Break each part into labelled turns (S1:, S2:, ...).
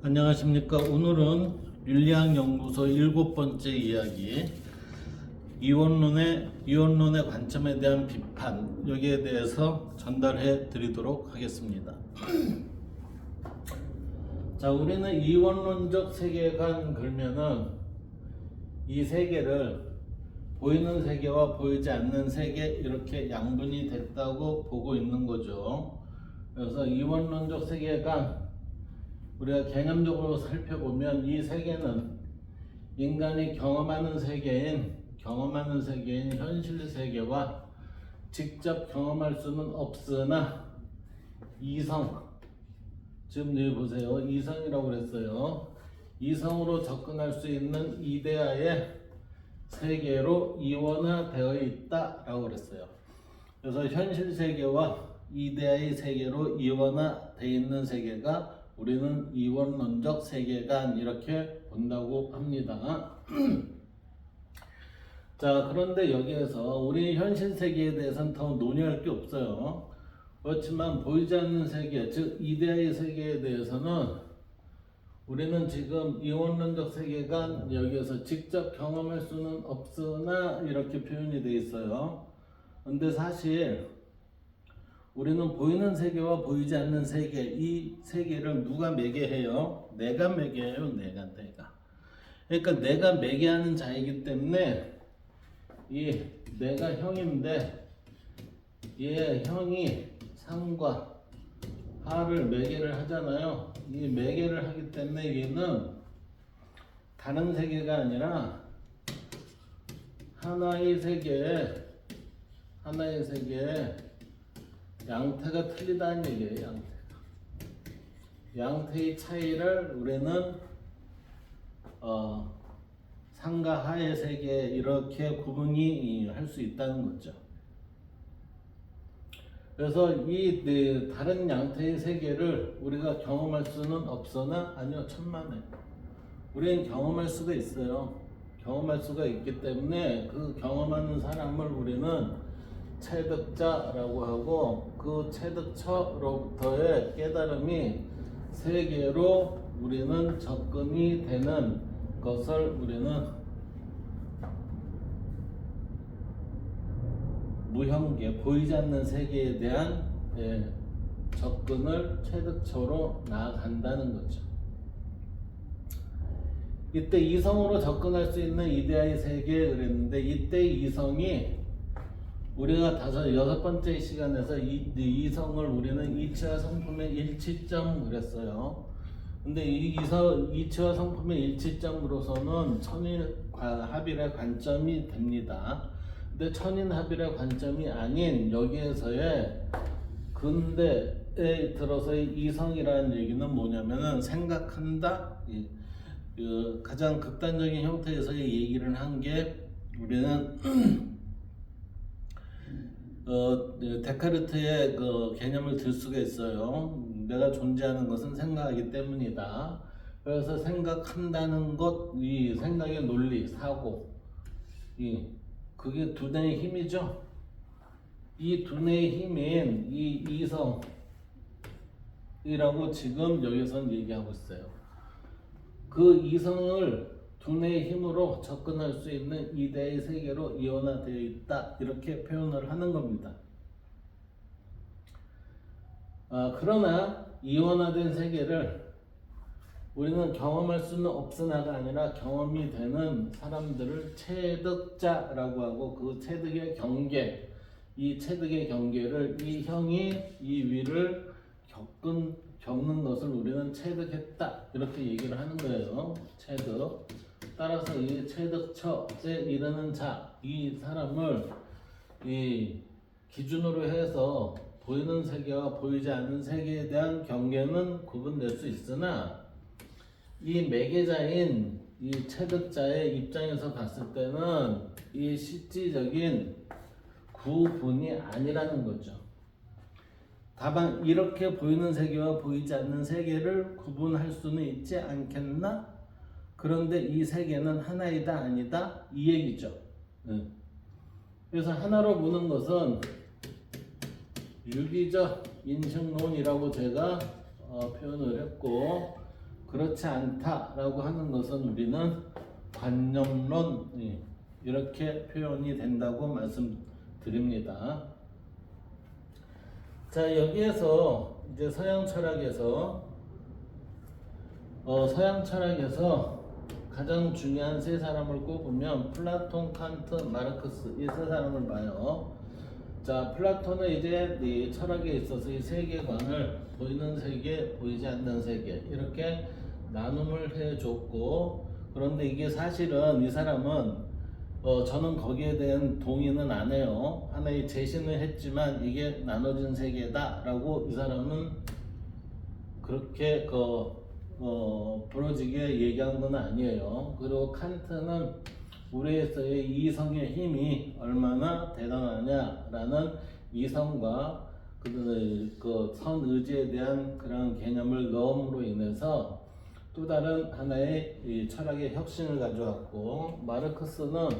S1: 안녕하십니까. 오늘은 윤리학연구소 7번째 이야기 이원론의 관점에 대한 비판, 여기에 대해서 전달해 드리도록 하겠습니다. 자, 우리는 이원론적 세계관 그러면은 이 세계를 보이는 세계와 보이지 않는 세계 이렇게 양분이 됐다고 보고 있는 거죠. 그래서 이원론적 세계관 우리가 개념적으로 살펴보면 이 세계는 인간이 경험하는 세계인 현실 세계와 직접 경험할 수는 없으나 이성, 지금 여기 보세요. 이성이라고 그랬어요. 이성으로 접근할 수 있는 이데아의 세계로 이원화되어 있다라고 그랬어요. 그래서 현실 세계와 이데아의 세계로 이원화되어 있는 세계가 우리는 이원론적 세계관 이렇게 본다고 합니다. 자, 그런데 여기에서 우리 현실 세계에 대해서는 더 논의할 게 없어요. 그렇지만 보이지 않는 세계, 즉 이데아의 세계에 대해서는 우리는 지금 이원론적 세계관 여기에서 직접 경험할 수는 없으나 이렇게 표현이 되어 있어요. 근데 사실 우리는 보이는 세계와 보이지 않는 세계, 이 세계를 누가 매개해요? 내가 매개해요. 내가. 그러니까 내가 매개하는 자이기 때문에 이 내가 형인데 얘 형이 상과 하를 매개를 하잖아요. 이 매개를 하기 때문에 얘는 다른 세계가 아니라 하나의 세계에 양태가 틀리다는 얘기예요. 양태의 차이를 우리는 상과 하의 세계 이렇게 구분이 할 수 있다는 거죠. 그래서 이 다른 양태의 세계를 우리가 경험할 수는 없으나 아니요, 천만에 우리는 경험할 수가 있어요. 경험할 수가 있기 때문에 그 경험하는 사람을 우리는 체득자라고 하고, 그 체득처로부터의 깨달음이 세계로 우리는 접근이 되는 것을 우리는 무형계, 보이지 않는 세계에 대한 접근을 체득처로 나아간다는 거죠. 이때 이성으로 접근할 수 있는 이데아의 세계 그랬는데, 이때 이성이 우리가 6번째 시간에서 이성을 우리는 이치와 성품의 일치점 그랬어요. 근데 이 이치와 성품의 일치점으로서는 천인합일의 관점이 됩니다. 근데 천인합일의 관점이 아닌 여기에서의 근대에 들어서의 이성이라는 얘기는 뭐냐면은 생각한다. 그 가장 극단적인 형태에서의 얘기를 한 게 우리는 데카르트의 그 개념을 들 수가 있어요. 내가 존재하는 것은 생각하기 때문이다. 그래서 생각한다는 것, 이 생각의 논리, 사고, 그게 두뇌의 힘이죠. 이 두뇌의 힘인 이 이성이라고 지금 여기서는 얘기하고 있어요. 그 이성을 두뇌의 힘으로 접근할 수 있는 이데아의 세계로 이원화되어 있다, 이렇게 표현을 하는 겁니다. 그러나 이원화된 세계를 우리는 경험할 수는 없으나가 아니라 경험이 되는 사람들을 체득자라고 하고, 그 체득의 경계, 이 체득의 경계를 이 형이 이 위를 겪는 것을 우리는 체득했다, 이렇게 얘기를 하는 거예요. 체득. 따라서 이 체득처에 이르는 자, 이 사람을 이 기준으로 해서 보이는 세계와 보이지 않는 세계에 대한 경계는 구분될 수 있으나, 이 매개자인 이 체득자의 입장에서 봤을 때는 이 실질적인 구분이 아니라는 거죠. 다만 이렇게 보이는 세계와 보이지 않는 세계를 구분할 수는 있지 않겠나? 그런데 이 세계는 하나이다 아니다, 이 얘기죠. 그래서 하나로 보는 것은 유기적 인식론이라고 제가 표현을 했고, 그렇지 않다라고 하는 것은 우리는 관념론 이렇게 표현이 된다고 말씀드립니다. 자, 여기에서 이제 서양 철학에서 가장 중요한 세 사람을 꼽으면 플라톤, 칸트, 마르크스 이 세 사람을 봐요. 자, 플라톤은 이제 이 철학에 있어서 이 세계관을 보이는 세계, 보이지 않는 세계 이렇게 나눔을 해줬고, 그런데 이게 사실은 이 사람은 저는 거기에 대한 동의는 안 해요. 하나의 제시는 했지만 이게 나눠진 세계다라고 이 사람은 그렇게 부러지게 얘기한 건 아니에요. 그리고 칸트는 우리에서의 이성의 힘이 얼마나 대단하냐라는 이성과 그 선의지에 대한 그런 개념을 넣음으로 인해서 또 다른 하나의 이 철학의 혁신을 가져왔고, 마르크스는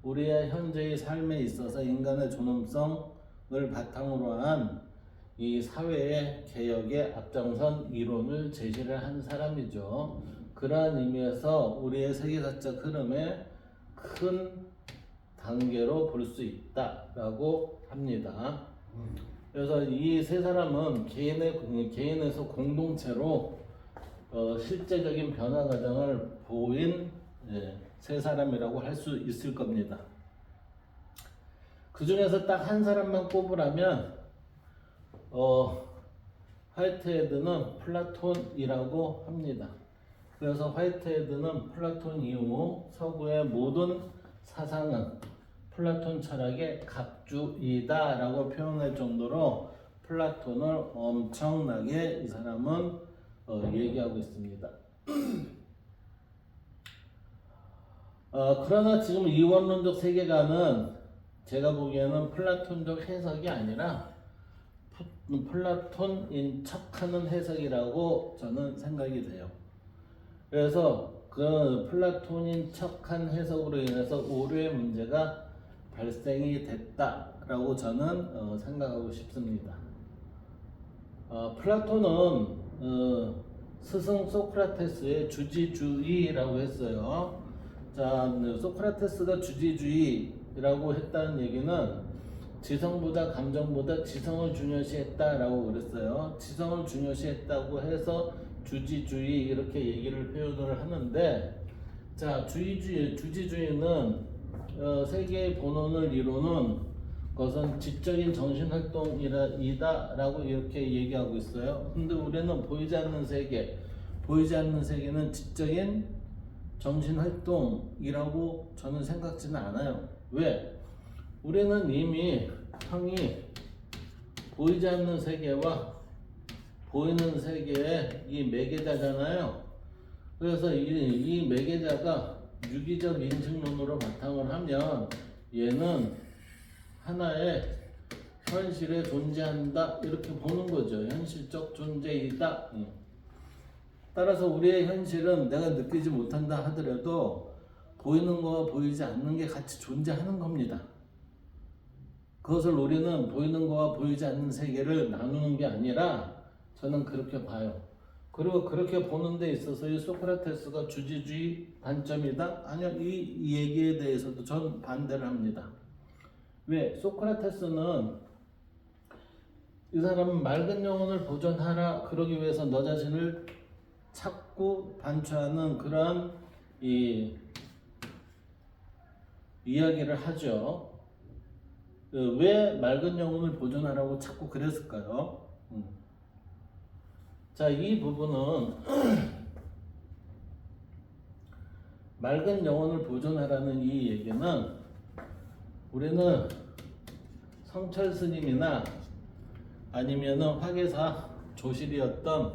S1: 우리의 현재의 삶에 있어서 인간의 존엄성을 바탕으로 한 이 사회의 개혁에 앞장선 이론을 제시를 한 사람이죠. 그러한 의미에서 우리의 세계사적 흐름의 큰 단계로 볼 수 있다라고 합니다. 그래서 이 세 사람은 개인에서 공동체로 실제적인 변화 과정을 보인 세 사람이라고 할 수 있을 겁니다. 그 중에서 딱 한 사람만 꼽으라면 화이트헤드는 플라톤이라고 합니다. 그래서 화이트헤드는 플라톤 이후 서구의 모든 사상은 플라톤 철학의 갑주이다 라고 표현할 정도로 플라톤을 엄청나게 이 사람은 얘기하고 있습니다. 그러나 지금 이원론적 세계관은 제가 보기에는 플라톤적 해석이 아니라 플라톤인 척하는 해석이라고 저는 생각이 돼요. 그래서 그 플라톤인 척한 해석으로 인해서 오류의 문제가 발생이 됐다라고 저는 생각하고 싶습니다. 플라톤은 스승 소크라테스의 주지주의라고 했어요. 자, 소크라테스가 주지주의라고 했다는 얘기는 지성보다 감정보다 지성을 중요시했다라고 그랬어요. 지성을 중요시했다고 해서 주지주의 이렇게 얘기를 표현을 하는데, 자, 주지주의는 세계의 본원을 이루는 것은 지적인 정신활동이다라고 이렇게 얘기하고 있어요. 근데 우리는 보이지 않는 세계는 지적인 정신활동이라고 저는 생각지는 않아요. 왜? 우리는 이미 형이 보이지 않는 세계와 보이는 세계의 이 매개자잖아요. 그래서 이 매개자가 유기적 인식론으로 바탕을 하면 얘는 하나의 현실에 존재한다 이렇게 보는 거죠. 현실적 존재이다. 따라서 우리의 현실은 내가 느끼지 못한다 하더라도 보이는 거와 보이지 않는 게 같이 존재하는 겁니다. 그것을 우리는 보이는 거와 보이지 않는 세계를 나누는 게 아니라 저는 그렇게 봐요. 그리고 그렇게 보는 데 있어서 이 소크라테스가 주지주의 관점이다? 아니요. 이 얘기에 대해서도 전 반대를 합니다. 왜? 소크라테스는 이 사람은 맑은 영혼을 보존하라 그러기 위해서 너 자신을 찾고 반추하는 그러한 이야기를 하죠. 왜 맑은 영혼을 보존하라고 자꾸 그랬을까요? 자, 이 부분은 맑은 영혼을 보존하라는 이 얘기는 우리는 성철 스님이나 아니면은 화계사 조실이었던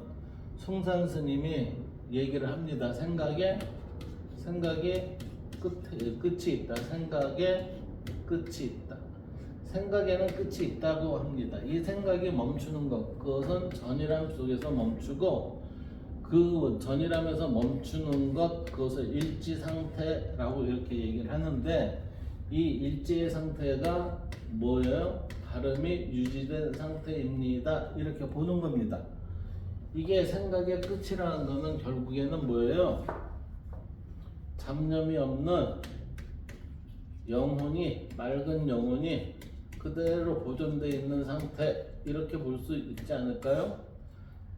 S1: 숭산 스님이 얘기를 합니다. 생각에 끝이 있다. 생각에 끝이 있다. 생각에는 끝이 있다고 합니다. 이 생각이 멈추는 것, 그것은 전이람 속에서 멈추고, 그 전이람에서 멈추는 것, 그것을 일지 상태라고 이렇게 얘기를 하는데, 이 일지의 상태가 뭐예요? 발음이 유지된 상태입니다. 이렇게 보는 겁니다. 이게 생각의 끝이라는 거는 결국에는 뭐예요? 잡념이 없는 영혼이, 맑은 영혼이 그대로 보존되어 있는 상태, 이렇게 볼 수 있지 않을까요?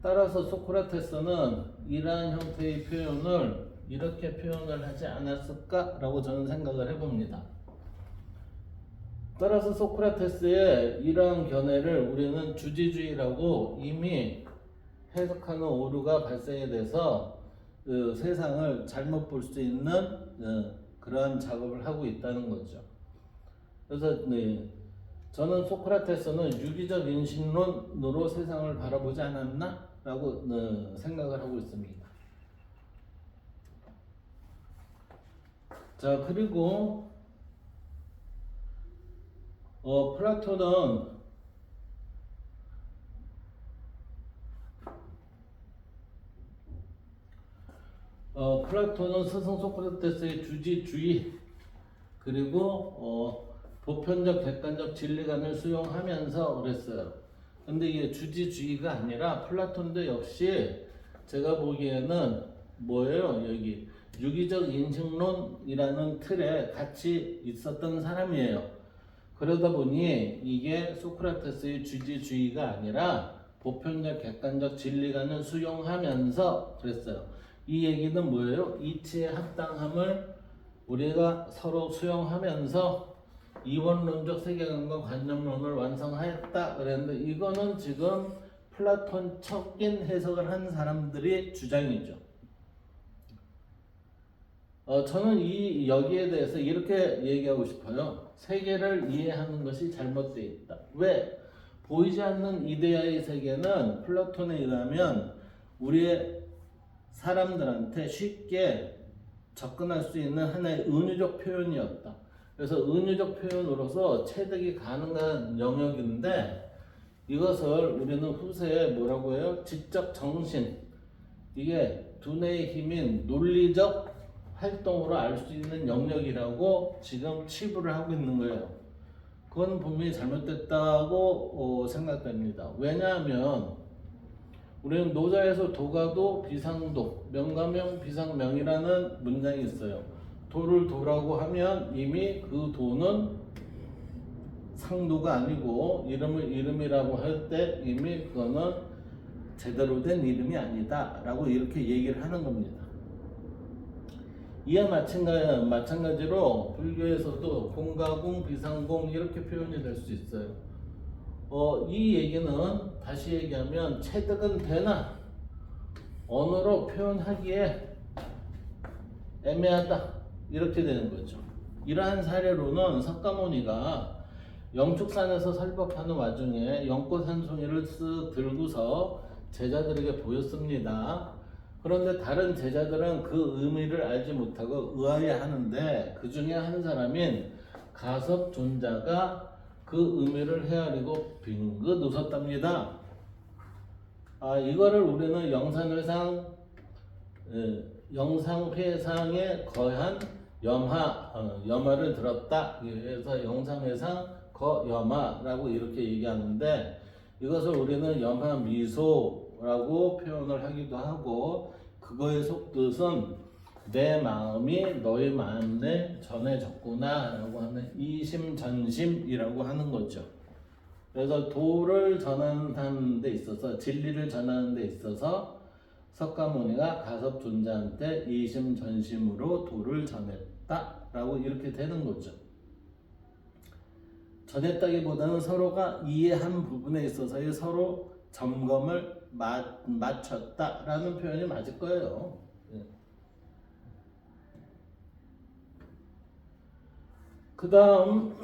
S1: 따라서 소크라테스는 이러한 형태의 표현을 이렇게 표현을 하지 않았을까라고 저는 생각을 해봅니다. 따라서 소크라테스의 이러한 견해를 우리는 주지주의라고 이미 해석하는 오류가 발생이 돼서 그 세상을 잘못 볼 수 있는 그러한 작업을 하고 있다는 거죠. 그래서 저는 소크라테스는 유기적 인식론으로 세상을 바라보지 않았나? 라고 생각을 하고 있습니다. 자, 그리고 플라톤은 스승 소크라테스의 주지주의 그리고 보편적 객관적 진리관을 수용하면서 그랬어요. 근데 이게 주지주의가 아니라 플라톤도 역시 제가 보기에는 뭐예요? 여기 유기적 인식론이라는 틀에 같이 있었던 사람이에요. 그러다 보니 이게 소크라테스의 주지주의가 아니라 보편적 객관적 진리관을 수용하면서 그랬어요. 이 얘기는 뭐예요? 이치의 합당함을 우리가 서로 수용하면서 이원론적 세계관과 관념론을 완성하였다 그랬는데, 이거는 지금 플라톤적인 해석을 한 사람들의 주장이죠. 저는 여기에 대해서 이렇게 얘기하고 싶어요. 세계를 이해하는 것이 잘못되어 있다. 왜? 보이지 않는 이데아의 세계는 플라톤에 의하면 우리의 사람들한테 쉽게 접근할 수 있는 하나의 은유적 표현이었다. 그래서 은유적 표현으로서 체득이 가능한 영역인데, 이것을 우리는 후세에 뭐라고 해요? 지적 정신, 이게 두뇌의 힘인 논리적 활동으로 알 수 있는 영역이라고 지금 치부를 하고 있는 거예요. 그건 분명히 잘못됐다고 생각됩니다. 왜냐하면 우리는 노자에서 도가도 비상도, 명가명 비상명이라는 문장이 있어요. 도를 도라고 하면 이미 그 도는 상도가 아니고 이름을 이름이라고 할 때 이미 그거는 제대로 된 이름이 아니다 라고 이렇게 얘기를 하는 겁니다. 이와 마찬가지로 불교에서도 공가공, 비상공 이렇게 표현이 될 수 있어요. 이 얘기는 다시 얘기하면 체득은 되나 언어로 표현하기에 애매하다 이렇게 되는 거죠. 이러한 사례로는 석가모니가 영축산에서 설법하는 와중에 연꽃 한 송이를 쓱 들고서 제자들에게 보였습니다. 그런데 다른 제자들은 그 의미를 알지 못하고 의아해하는데, 그 중에 한 사람인 가섭존자가 그 의미를 헤아리고 빙긋 웃었답니다. 이거를 우리는 영상회상에 거한 염화를 들었다. 그래서 영상회상 거염화라고 이렇게 얘기하는데, 이것을 우리는 염화미소라고 표현을 하기도 하고, 그거의 속뜻은 내 마음이 너의 마음에 전해졌구나 라고 하는 이심전심이라고 하는 거죠. 그래서 도를 전하는 데 있어서, 진리를 전하는 데 있어서 석가모니가 가섭존자한테 이심전심으로 도를 전했다 라고 이렇게 되는 거죠. 전했다기보다는 서로가 이해한 부분에 있어서의 서로 점검을 맞췄다 라는 표현이 맞을 거예요. 그 다음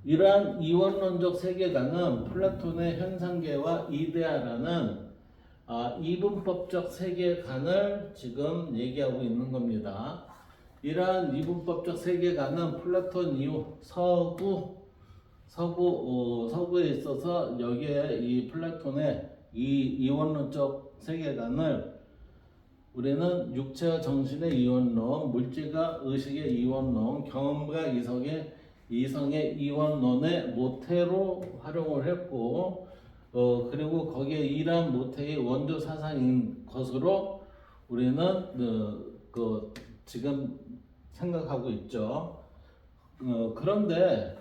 S1: 이러한 이원론적 세계관은 플라톤의 현상계와 이데아라는 이분법적 세계관을 지금 얘기하고 있는 겁니다. 이러한 이분법적 세계관은 플라톤 이후 서구에 있어서 여기에 이 플라톤의 이원론적 세계관을 우리는 육체와 정신의 이원론, 물질과 의식의 이원론, 경험과 이성의 이원론의 모태로 활용을 했고, 그리고 거기에 이러한 모태의 원조 사상인 것으로 우리는 지금 생각하고 있죠. 그런데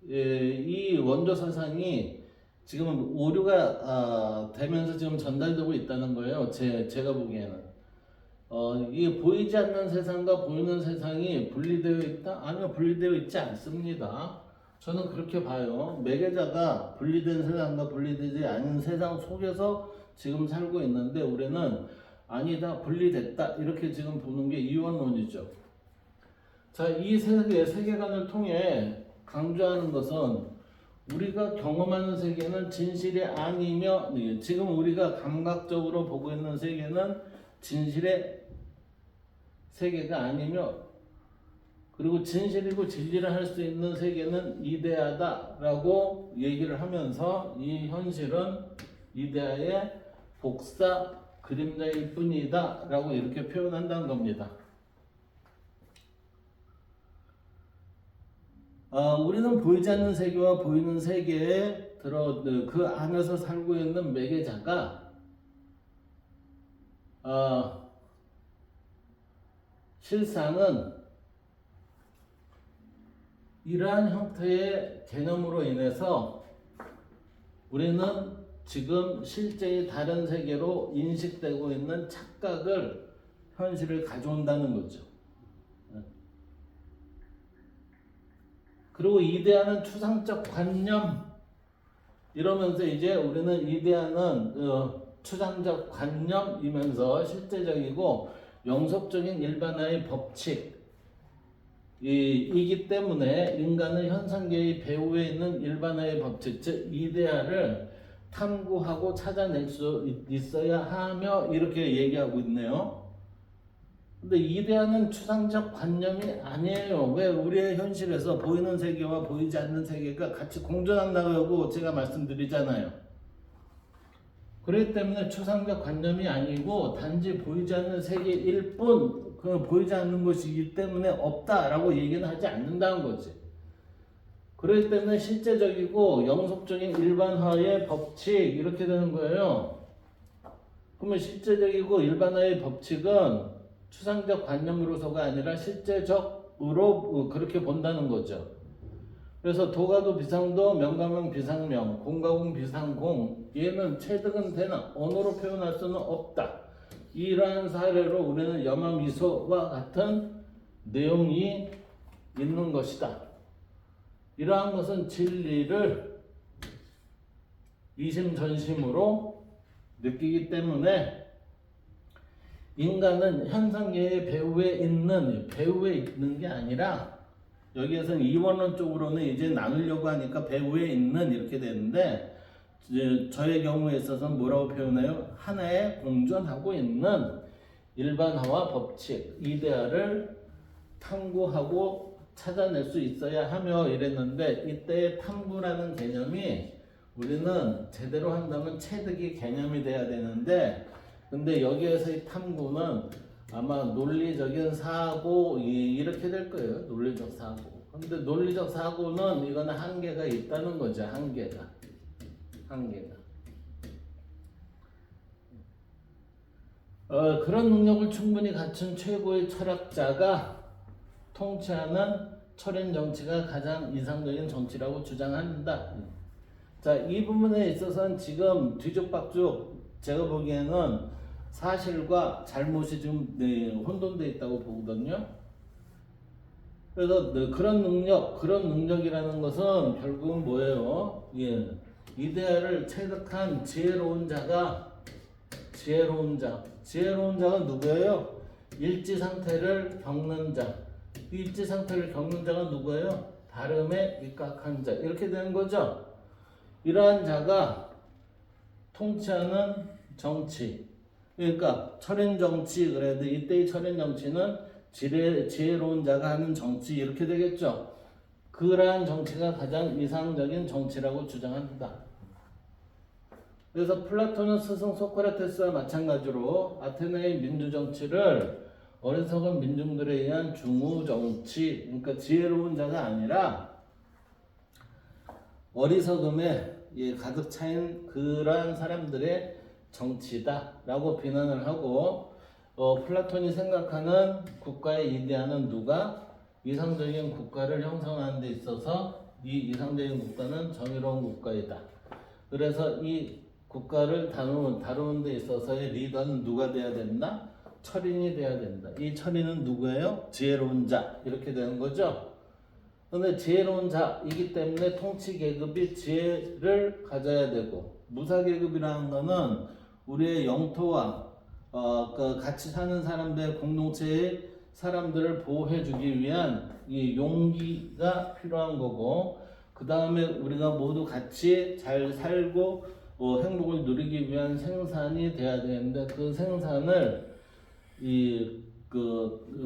S1: 이 원조 사상이 지금 오류가 되면서 지금 전달되고 있다는 거예요. 제가 보기에는. 이게 보이지 않는 세상과 보이는 세상이 분리되어 있다? 아니요, 분리되어 있지 않습니다. 저는 그렇게 봐요. 매개자가 분리된 세상과 분리되지 않은 세상 속에서 지금 살고 있는데 우리는 아니다, 분리됐다 이렇게 지금 보는 게 이원론이죠. 자, 이 세계관을 통해 강조하는 것은 우리가 경험하는 세계는 진실이 아니며 지금 우리가 감각적으로 보고 있는 세계는 진실의 세계가 아니며 그리고 진실이고 진리를 할 수 있는 세계는 이데아다라고 얘기를 하면서 이 현실은 이데아의 복사 그림자일 뿐이다 라고 이렇게 표현한다는 겁니다. 우리는 보이지 않는 세계와 보이는 세계에 그 안에서 살고 있는 매개자가 실상은 이러한 형태의 개념으로 인해서 우리는 지금 실제의 다른 세계로 인식되고 있는 착각을 현실을 가져온다는 거죠. 그리고 이데아는 추상적 관념 이러면서 이제 우리는 이데아는 추상적 관념이면서 실제적이고 영속적인 일반화의 법칙이기 때문에 인간은 현상계의 배후에 있는 일반화의 법칙, 즉 이데아를 탐구하고 찾아낼 수 있어야 하며 이렇게 얘기하고 있네요. 근데 이데아는 추상적 관념이 아니에요. 왜? 우리의 현실에서 보이는 세계와 보이지 않는 세계가 같이 공존한다고 제가 말씀드리잖아요. 그렇기 때문에 추상적 관념이 아니고 단지 보이지 않는 세계일 뿐, 그 보이지 않는 것이기 때문에 없다라고 얘기는 하지 않는다는 거지. 그렇기 때문에 실제적이고 영속적인 일반화의 법칙 이렇게 되는 거예요. 그러면 실제적이고 일반화의 법칙은 추상적 관념으로서가 아니라 실제적으로 그렇게 본다는 거죠. 그래서 도가도 비상도, 명가명 비상명, 공가공 비상공 얘는 체득은 되나 언어로 표현할 수는 없다. 이러한 사례로 우리는 염화미소와 같은 내용이 있는 것이다. 이러한 것은 진리를 이심전심으로 느끼기 때문에 인간은 현상계의 배후에 있는 게 아니라 여기에서는 이원론 쪽으로는 이제 나누려고 하니까 배후에 있는 이렇게 되는데 저의 경우에 있어서는 뭐라고 표현해요? 하나에 공존하고 있는 일반화와 법칙, 이데아를 탐구하고 찾아낼 수 있어야 하며 이랬는데 이때의 탐구라는 개념이 우리는 제대로 한다면 체득이 개념이 돼야 되는데 근데 여기에서의 탐구는 아마 논리적인 사고 이렇게 될 거예요. 논리적 사고. 근데 논리적 사고는 이거는 한계가 있다는 거죠. 한계가. 그런 능력을 충분히 갖춘 최고의 철학자가 통치하는 철인 정치가 가장 이상적인 정치라고 주장한다. 자, 이 부분에 있어서는 지금 뒤죽박죽 제가 보기에는 사실과 잘못이 좀 혼돈되어 있다고 보거든요. 그래서 그런 능력이라는 것은 결국은 뭐예요? 이데아를 체득한 지혜로운 자가 누구예요? 일지 상태를 겪는 자. 일지 상태를 겪는 자가 누구예요? 다름에 입각한 자. 이렇게 되는 거죠. 이러한 자가 통치하는 정치. 그러니까 철인 정치 그래도 이때의 철인 정치는 지혜로운 자가 하는 정치 이렇게 되겠죠. 그러한 정치가 가장 이상적인 정치라고 주장한다. 그래서 플라톤은 스승 소크라테스와 마찬가지로 아테네의 민주 정치를 어리석은 민중들에 의한 중후 정치, 그러니까 지혜로운 자가 아니라 어리석음에 가득 차인 그러한 사람들의 정치다라고 비난을 하고 플라톤이 생각하는 국가의 이데아는 누가 이상적인 국가를 형성하는 데 있어서 이 이상적인 국가는 정의로운 국가이다. 그래서 이 국가를 다루는 데 있어서의 리더는 누가 돼야 된다? 철인이 돼야 된다. 이 철인은 누구예요? 지혜로운 자. 이렇게 되는 거죠. 근데 지혜로운 자이기 때문에 통치 계급이 지혜를 가져야 되고, 무사 계급이라는 거는 우리의 영토와 같이 사는 사람들의 공동체의 사람들을 보호해주기 위한 이 용기가 필요한 거고, 그 다음에 우리가 모두 같이 잘 살고 행복을 누리기 위한 생산이 돼야 되는데, 그 생산을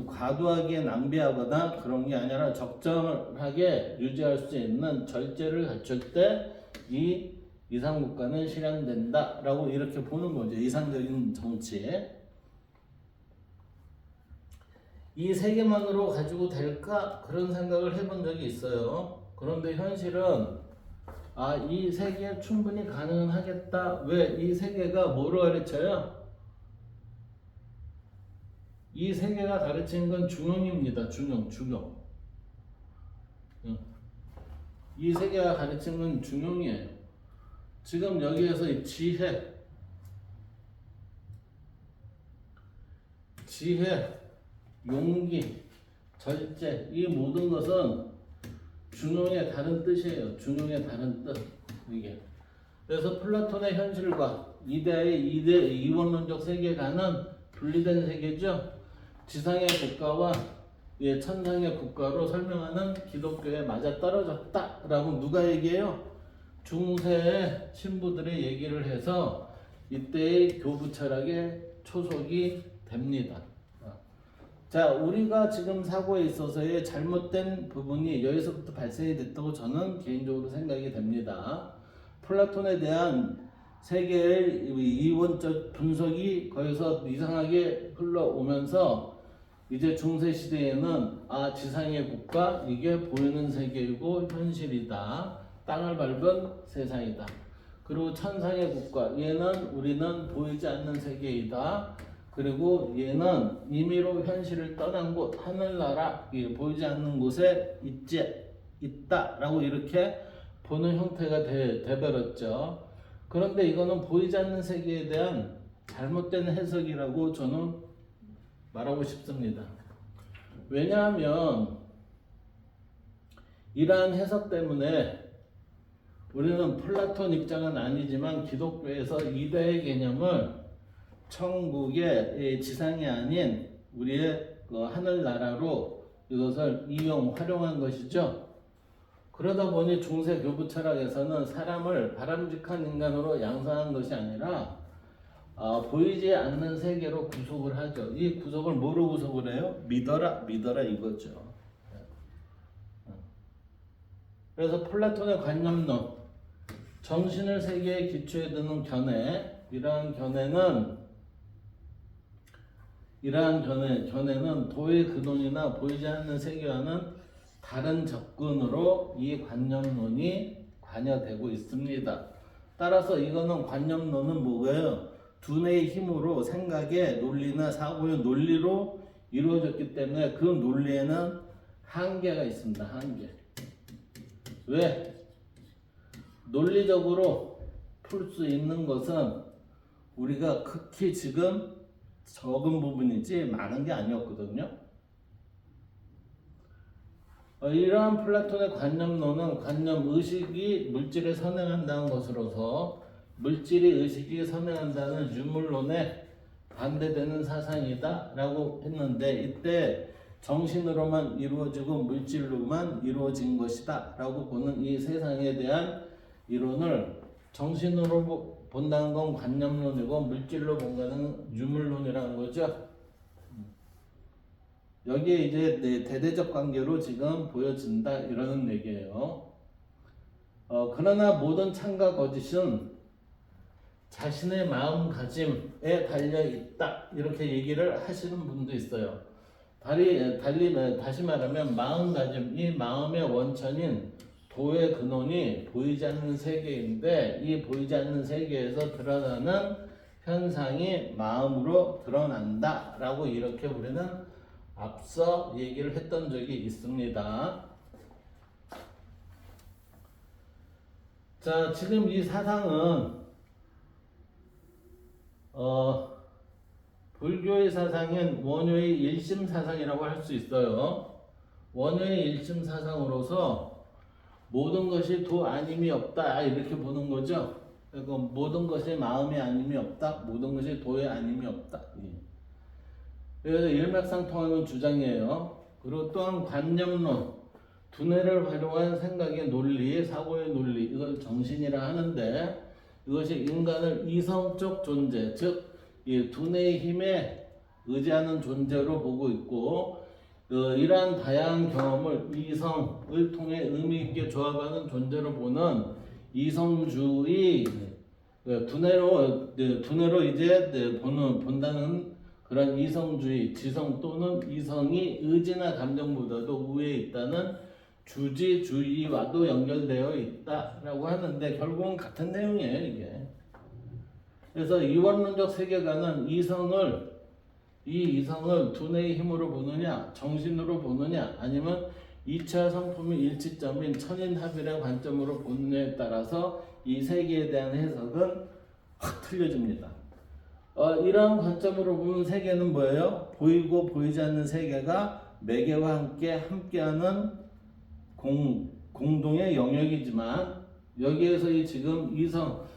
S1: 과도하게 낭비하거나 그런 게 아니라 적절하게 유지할 수 있는 절제를 갖출 때 이 이상국가는 실현된다 라고 이렇게 보는 거죠. 이상적인 정치에. 이 세 개만으로 가지고 될까? 그런 생각을 해본 적이 있어요. 그런데 현실은 이 세 개 충분히 가능하겠다. 왜? 이 세 개가 뭐를 가르쳐요? 이 세 개가 가르치는 건 중용입니다. 중용. 이 세 개가 가르치는 건 중용이에요. 지금 여기에서 이 지혜, 용기, 절제, 이 모든 것은 중용의 다른 뜻이에요. 중용의 다른 뜻. 이게. 그래서 플라톤의 현실과 이데아의 이원론적 세계관은 분리된 세계죠. 지상의 국가와 천상의 국가로 설명하는 기독교에 맞아떨어졌다라고 누가 얘기해요? 중세의 신부들의 얘기를 해서 이때의 교부 철학에 초속이 됩니다. 자, 우리가 지금 사고에 있어서의 잘못된 부분이 여기서부터 발생이 됐다고 저는 개인적으로 생각이 됩니다. 플라톤에 대한 세계의 이원적 분석이 거기서 이상하게 흘러오면서 이제 중세 시대에는 지상의 국가, 이게 보이는 세계이고 현실이다. 땅을 밟은 세상이다. 그리고 천상의 국가, 우리는 보이지 않는 세계이다. 그리고 얘는 임의로 현실을 떠난 곳, 하늘나라, 보이지 않는 곳에 있다라고 이렇게 보는 형태가 돼버렸죠. 그런데 이거는 보이지 않는 세계에 대한 잘못된 해석이라고 저는 말하고 싶습니다. 왜냐하면 이러한 해석 때문에 우리는 플라톤 입장은 아니지만 기독교에서 이데아의 개념을 천국의 지상이 아닌 우리의 하늘나라로 이것을 활용한 것이죠. 그러다 보니 중세 교부 철학에서는 사람을 바람직한 인간으로 양성한 것이 아니라 보이지 않는 세계로 구속을 하죠. 이 구속을 뭐로 구속을 해요? 믿어라 이거죠. 그래서 플라톤의 관념론, 정신을 세계의 기초에 두는 견해, 이러한 견해는 도의 근원이나 보이지 않는 세계와는 다른 접근으로 이 관념론이 관여되고 있습니다. 따라서 이거는 관념론은 뭐예요? 두뇌의 힘으로 생각의 논리나 사고의 논리로 이루어졌기 때문에 그 논리에는 한계가 있습니다. 한계. 왜? 논리적으로 풀 수 있는 것은 우리가 극히 지금 적은 부분이지 많은 게 아니었거든요. 이러한 플라톤의 관념론은 관념 의식이 물질에 선행한다는 것으로서 물질이 의식이 선행한다는 유물론에 반대되는 사상이다 라고 했는데, 이때 정신으로만 이루어지고 물질로만 이루어진 것이다 라고 보는 이 세상에 대한 이론을 정신으로 본다는 건 관념론이고 물질로 본다는 유물론이라는 거죠. 여기에 이제 대대적 관계로 지금 보여진다 이러는 얘기예요. 그러나 모든 참과 거짓은 자신의 마음가짐에 달려있다 이렇게 얘기를 하시는 분도 있어요. 다시 말하면 마음가짐, 이 마음의 원천인 도의 근원이 보이지 않는 세계인데 이 보이지 않는 세계에서 드러나는 현상이 마음으로 드러난다 라고 이렇게 우리는 앞서 얘기를 했던 적이 있습니다. 자, 지금 이 사상은 불교의 사상인 원효의 일심 사상이라고 할 수 있어요. 원효의 일심 사상으로서 모든 것이 도 아님이 없다 이렇게 보는 거죠. 그리고 모든 것이 마음의 아님이 없다, 모든 것이 도의 아님이 없다. 그래서 일맥상통하는 주장이에요. 그리고 또한 관념론, 두뇌를 활용한 생각의 논리, 사고의 논리, 이걸 정신이라 하는데 이것이 인간을 이성적 존재, 즉 이 두뇌의 힘에 의지하는 존재로 보고 있고 이러한 다양한 경험을 이성을 통해 의미 있게 조합하는 존재로 보는 이성주의, 두뇌로 이제 본다는 그런 이성주의, 지성 또는 이성이 의지나 감정보다도 위에 있다는 주지주의와도 연결되어 있다라고 하는데 결국은 같은 내용이에요, 이게. 그래서 이원론적 세계관은 이 이성을 두뇌의 힘으로 보느냐, 정신으로 보느냐, 아니면 2차 성품의 일치점인 천인합일의 관점으로 보느냐에 따라서 이 세계에 대한 해석은 확 틀려집니다. 이러한 관점으로 보는 세계는 뭐예요? 보이고 보이지 않는 세계가 매개와 함께하는 공동의 영역이지만 여기에서 이 지금 이성,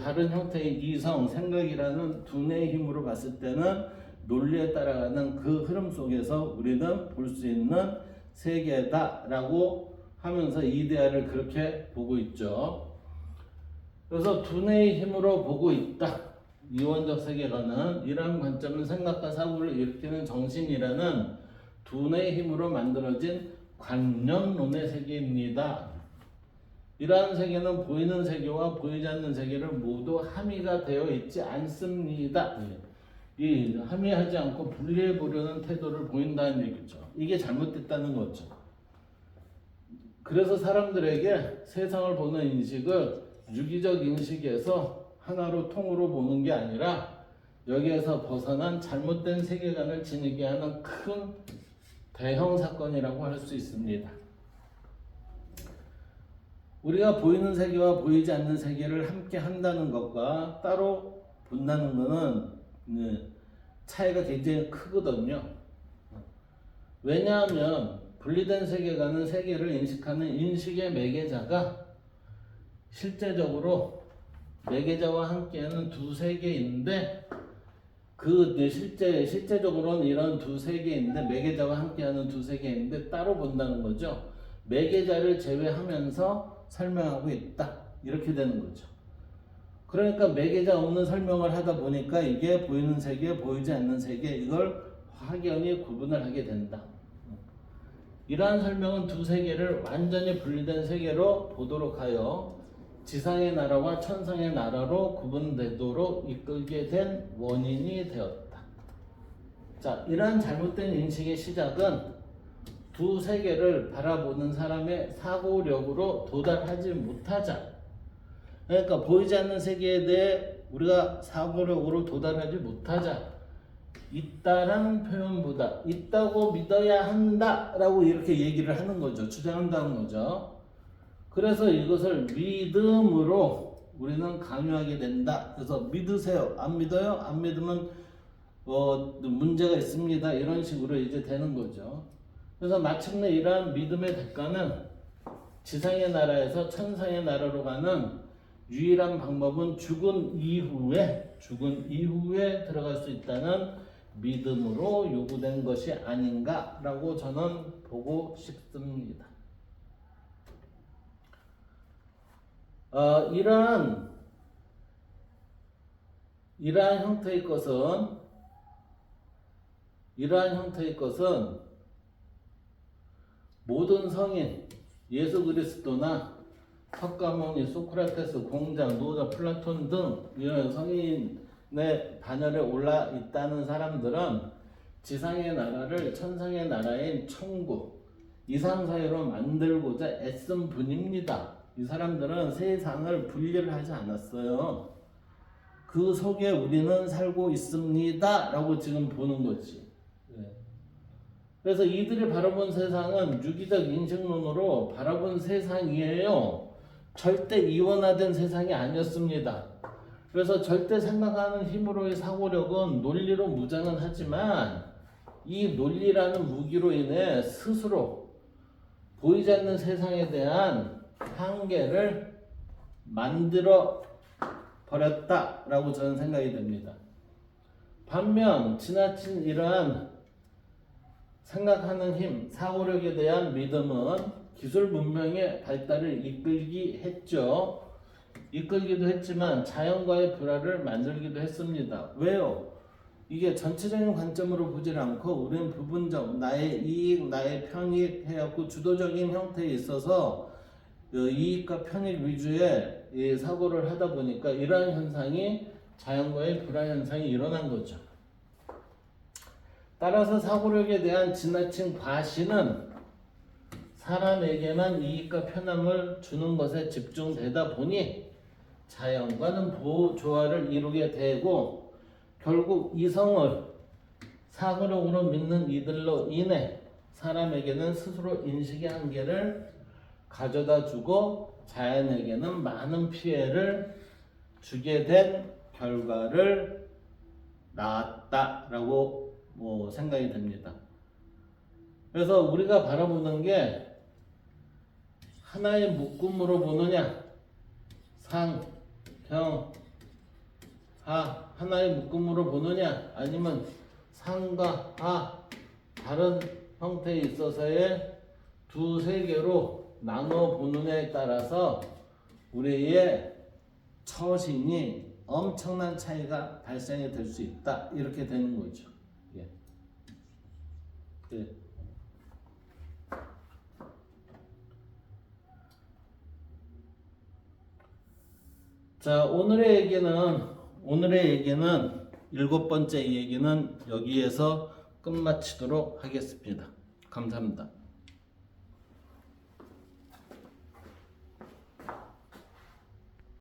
S1: 다른 형태의 이성, 생각이라는 두뇌의 힘으로 봤을 때는 논리에 따라가는 그 흐름 속에서 우리는 볼 수 있는 세계다라고 하면서 이데아를 그렇게 보고 있죠. 그래서 두뇌의 힘으로 보고 있다. 이원적 세계관은 이러한 관점은 생각과 사고를 일으키는 정신이라는 두뇌의 힘으로 만들어진 관념론의 세계입니다. 이러한 세계는 보이는 세계와 보이지 않는 세계를 모두 함의가 되어 있지 않습니다. 이 함의하지 않고 분리해 보려는 태도를 보인다는 얘기죠. 이게 잘못됐다는 거죠. 그래서 사람들에게 세상을 보는 인식을 유기적 인식에서 하나로 통으로 보는 게 아니라 여기에서 벗어난 잘못된 세계관을 지니게 하는 큰 대형 사건이라고 할 수 있습니다. 우리가 보이는 세계와 보이지 않는 세계를 함께 한다는 것과 따로 본다는 것은 차이가 굉장히 크거든요. 왜냐하면 분리된 세계관은 세계를 인식하는 인식의 매개자가 실제적으로 매개자와 함께하는 두 세계인데 실제적으로는 이런 두 세계인데 매개자와 함께하는 두 세계인데 따로 본다는 거죠. 매개자를 제외하면서 설명하고 있다. 이렇게 되는 거죠. 그러니까 매개자 없는 설명을 하다 보니까 이게 보이는 세계, 보이지 않는 세계 이걸 확연히 구분을 하게 된다. 이러한 설명은 두 세계를 완전히 분리된 세계로 보도록 하여 지상의 나라와 천상의 나라로 구분되도록 이끌게 된 원인이 되었다. 자, 이러한 잘못된 인식의 시작은 두 세계를 바라보는 사람의 사고력으로 도달하지 못하자. 그러니까 보이지 않는 세계에 대해 우리가 사고력으로 도달하지 못하자. 있다라는 표현보다 있다고 믿어야 한다라고 이렇게 얘기를 하는 거죠. 주장한다는 거죠. 그래서 이것을 믿음으로 우리는 강요하게 된다. 그래서 믿으세요. 안 믿어요? 안 믿으면 문제가 있습니다. 이런 식으로 이제 되는 거죠. 그래서 마침내 이러한 믿음의 대가는 지상의 나라에서 천상의 나라로 가는 유일한 방법은 죽은 이후에 들어갈 수 있다는 믿음으로 요구된 것이 아닌가라고 저는 보고 싶습니다. 이러한 형태의 것은 모든 성인, 예수 그리스도나 석가모니, 소크라테스, 공장, 노자, 플라톤 등 이런 성인의 반열에 올라 있다는 사람들은 지상의 나라를 천상의 나라인 천국, 이상 사회로 만들고자 애쓴 분입니다. 이 사람들은 세상을 분리를 하지 않았어요. 그 속에 우리는 살고 있습니다 라고 지금 보는 거지. 그래서 이들이 바라본 세상은 유기적 인식론으로 바라본 세상이에요. 절대 이원화된 세상이 아니었습니다. 그래서 절대 생각하는 힘으로의 사고력은 논리로 무장은 하지만 이 논리라는 무기로 인해 스스로 보이지 않는 세상에 대한 한계를 만들어 버렸다라고 저는 생각이 됩니다. 반면 지나친 이러한 생각하는 힘, 사고력에 대한 믿음은 기술 문명의 발달을 이끌기도 했지만 자연과의 불화를 만들기도 했습니다. 왜요? 이게 전체적인 관점으로 보질 않고 우리는 부분적, 나의 이익, 나의 편익 해갖고 주도적인 형태에 있어서 이익과 편익 위주의 이 사고를 하다 보니까 이러한 현상이 자연과의 불화 현상이 일어난 거죠. 따라서 사고력에 대한 지나친 과시는 사람에게만 이익과 편함을 주는 것에 집중되다 보니 자연과는 보조화를 이루게 되고 결국 이성을 사고력으로 믿는 이들로 인해 사람에게는 스스로 인식의 한계를 가져다 주고 자연에게는 많은 피해를 주게 된 결과를 낳았다라고 생각이 됩니다. 그래서 우리가 바라보는 게 하나의 묶음으로 보느냐, 상, 형, 하 하나의 묶음으로 보느냐, 아니면 상과 하 다른 형태에 있어서의 두 세계로 나눠 보느냐에 따라서 우리의 처신이 엄청난 차이가 발생이 될 수 있다, 이렇게 되는 거죠. 예. 예. 자, 오늘의 얘기는 일곱 번째 얘기는 여기에서 끝마치도록 하겠습니다. 감사합니다.